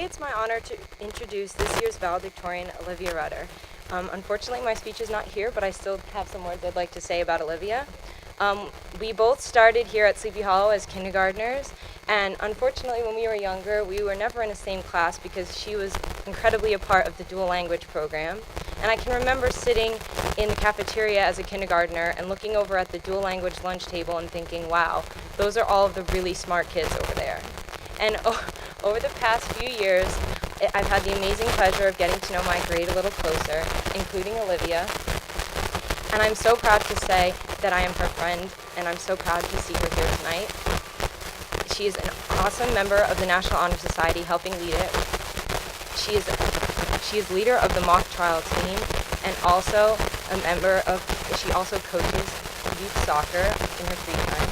it's my honor to introduce this year's valedictorian, Olivia Rudder. Unfortunately, my speech is not here, but I still have some words I'd like to say about Olivia. We both started here at Sleepy Hollow as kindergartners, and unfortunately, when we were younger, we were never in the same class because she was incredibly a part of the dual language program. And I can remember sitting in the cafeteria as a kindergartner and looking over at the dual language lunch table and thinking, wow, those are all of the really smart kids over there. And over the past few years, I've had the amazing pleasure of getting to know my grade a little closer, including Olivia. And I'm so proud to say that I am her friend, and I'm so proud to see her here tonight. She is an awesome member of the National Honor Society, helping lead it. She is leader of the mock trial team, and also she also coaches youth soccer in her free time.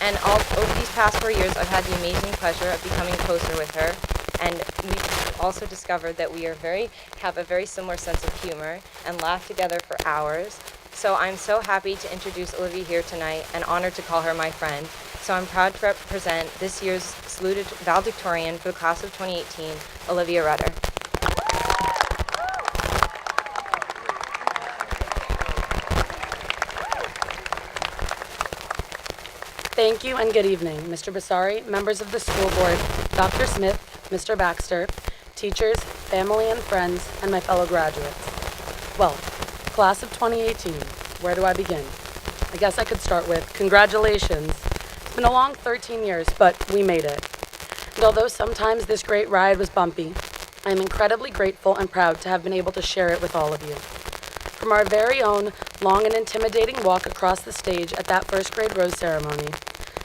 And over these past 4 years, I've had the amazing pleasure of becoming closer with her, and we've also discovered that we have a very similar sense of humor and laugh together for hours. So I'm so happy to introduce Olivia here tonight and honored to call her my friend. So I'm proud to represent this year's saluted valedictorian for the class of 2018, Olivia Rudder. Thank you and good evening, Mr. Basari, members of the school board, Dr. Smith, Mr. Baxter, teachers, family and friends, and my fellow graduates. Well, class of 2018, where do I begin? I guess I could start with congratulations. It's been a long 13 years, but we made it. And although sometimes this great ride was bumpy, I am incredibly grateful and proud to have been able to share it with all of you. From our very own long and intimidating walk across the stage at that first grade rose ceremony,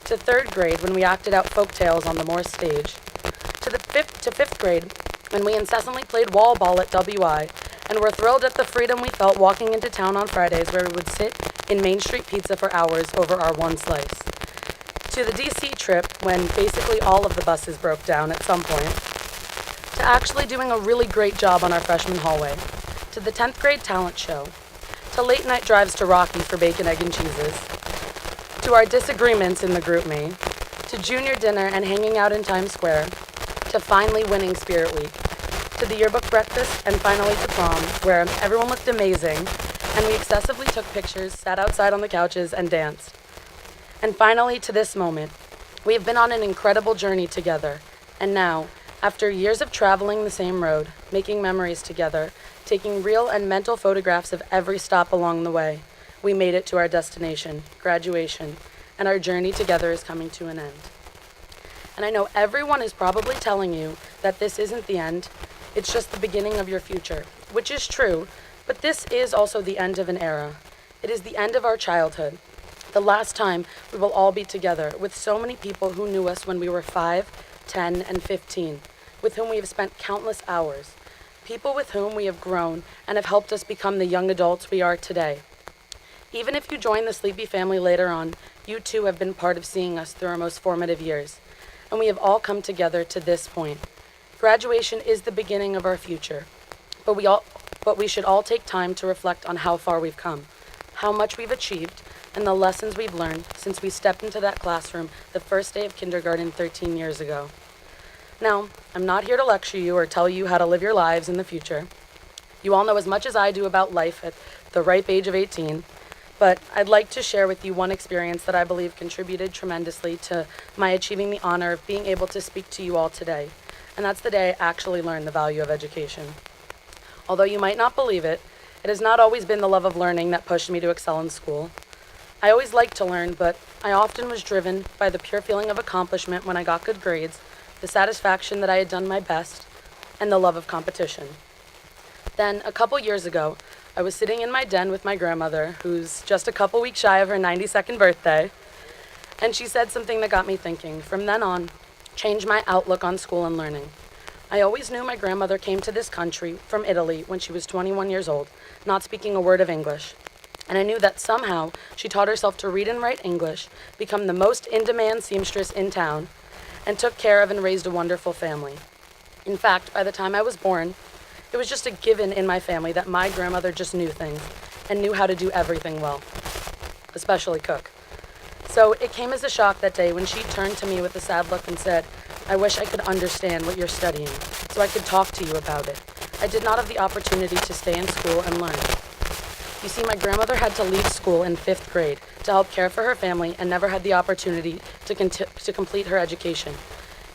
to third grade when we acted out folk tales on the Morse stage, to fifth grade when we incessantly played wall ball at WI and were thrilled at the freedom we felt walking into town on Fridays where we would sit in Main Street Pizza for hours over our one slice, to the DC trip when basically all of the buses broke down at some point, to actually doing a really great job on our freshman hallway, to the 10th grade talent show, to late night drives to Rocky for bacon, egg, and cheeses, to our disagreements in the group me, to junior dinner and hanging out in Times Square, to finally winning Spirit Week, to the yearbook breakfast, and finally to prom, where everyone looked amazing, and we excessively took pictures, sat outside on the couches, and danced. And finally to this moment. We have been on an incredible journey together, and now, after years of traveling the same road, making memories together, taking real and mental photographs of every stop along the way, we made it to our destination, graduation, and our journey together is coming to an end. And I know everyone is probably telling you that this isn't the end, it's just the beginning of your future, which is true, but this is also the end of an era. It is the end of our childhood, the last time we will all be together with so many people who knew us when we were 5, 10, and 15, with whom we have spent countless hours, people with whom we have grown and have helped us become the young adults we are today. Even if you join the Sleepy family later on, you too have been part of seeing us through our most formative years, and we have all come together to this point. Graduation is the beginning of our future, but we should all take time to reflect on how far we've come, how much we've achieved, and the lessons we've learned since we stepped into that classroom the first day of kindergarten 13 years ago. Now, I'm not here to lecture you or tell you how to live your lives in the future. You all know as much as I do about life at the ripe age of 18, but I'd like to share with you one experience that I believe contributed tremendously to my achieving the honor of being able to speak to you all today, and that's the day I actually learned the value of education. Although you might not believe it, it has not always been the love of learning that pushed me to excel in school. I always liked to learn, but I often was driven by the pure feeling of accomplishment when I got good grades, the satisfaction that I had done my best, and the love of competition. Then, a couple years ago, I was sitting in my den with my grandmother, who's just a couple weeks shy of her 92nd birthday, and she said something that got me thinking. From then on, changed my outlook on school and learning. I always knew my grandmother came to this country from Italy when she was 21 years old, not speaking a word of English. And I knew that somehow she taught herself to read and write English, become the most in-demand seamstress in town, and took care of and raised a wonderful family. In fact, by the time I was born, it was just a given in my family that my grandmother just knew things and knew how to do everything well, especially cook. So it came as a shock that day when she turned to me with a sad look and said, I wish I could understand what you're studying, so I could talk to you about it. I did not have the opportunity to stay in school and learn. You see, my grandmother had to leave school in 5th grade to help care for her family and never had the opportunity to complete her education.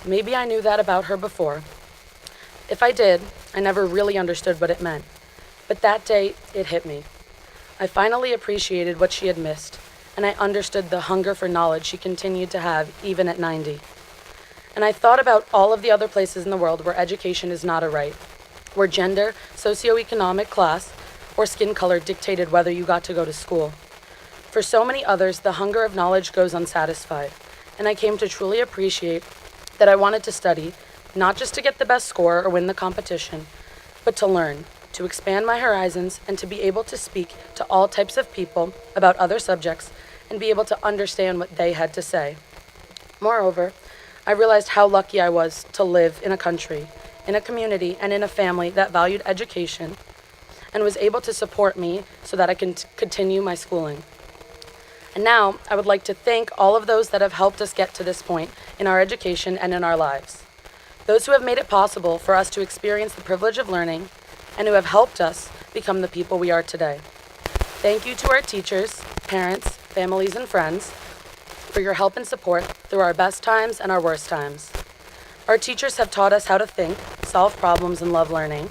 Maybe I knew that about her before. If I did, I never really understood what it meant. But that day, it hit me. I finally appreciated what she had missed, and I understood the hunger for knowledge she continued to have even at 90. And I thought about all of the other places in the world where education is not a right, where gender, socioeconomic class, or skin color dictated whether you got to go to school. For so many others, the hunger of knowledge goes unsatisfied, and I came to truly appreciate that I wanted to study, not just to get the best score or win the competition, but to learn, to expand my horizons, and to be able to speak to all types of people about other subjects and be able to understand what they had to say. Moreover, I realized how lucky I was to live in a country, in a community, and in a family that valued education and was able to support me so that I can continue my schooling. And now, I would like to thank all of those that have helped us get to this point in our education and in our lives. Those who have made it possible for us to experience the privilege of learning and who have helped us become the people we are today. Thank you to our teachers, parents, families, and friends for your help and support through our best times and our worst times. Our teachers have taught us how to think, solve problems, and love learning.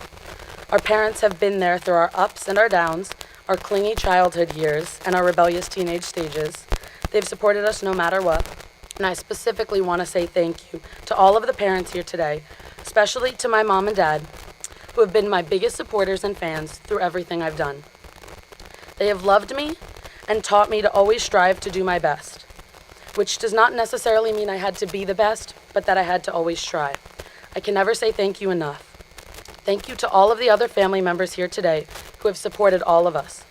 Our parents have been there through our ups and our downs, our clingy childhood years, and our rebellious teenage stages. They've supported us no matter what, and I specifically want to say thank you to all of the parents here today, especially to my mom and dad, who have been my biggest supporters and fans through everything I've done. They have loved me and taught me to always strive to do my best, which does not necessarily mean I had to be the best, but that I had to always try. I can never say thank you enough. Thank you to all of the other family members here today who have supported all of us.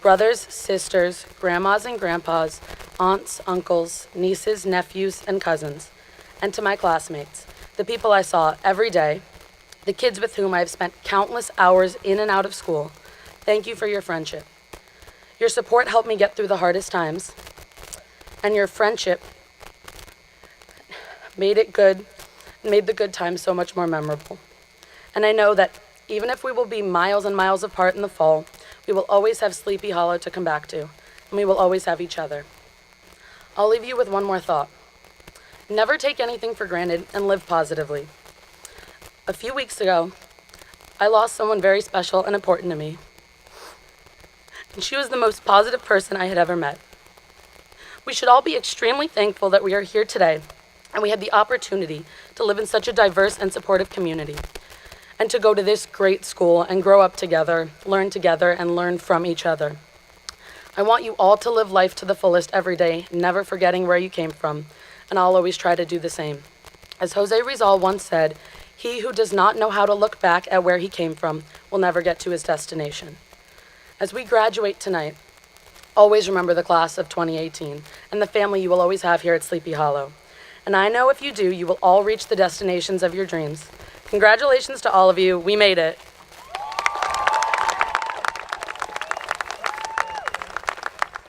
Brothers, sisters, grandmas and grandpas, aunts, uncles, nieces, nephews, and cousins. And to my classmates, the people I saw every day, the kids with whom I have spent countless hours in and out of school. Thank you for your friendship. Your support helped me get through the hardest times, and your friendship made the good times so much more memorable. And I know that even if we will be miles and miles apart in the fall, we will always have Sleepy Hollow to come back to, and we will always have each other. I'll leave you with one more thought. Never take anything for granted and live positively. A few weeks ago, I lost someone very special and important to me, and she was the most positive person I had ever met. We should all be extremely thankful that we are here today, and we had the opportunity to live in such a diverse and supportive community, and to go to this great school and grow up together, and learn from each other. I want you all to live life to the fullest every day, never forgetting where you came from, and I'll always try to do the same. As Jose Rizal once said, "He who does not know how to look back at where he came from will never get to his destination." As we graduate tonight, always remember the class of 2018 and the family you will always have here at Sleepy Hollow. And I know if you do, you will all reach the destinations of your dreams. Congratulations to all of you. We made it.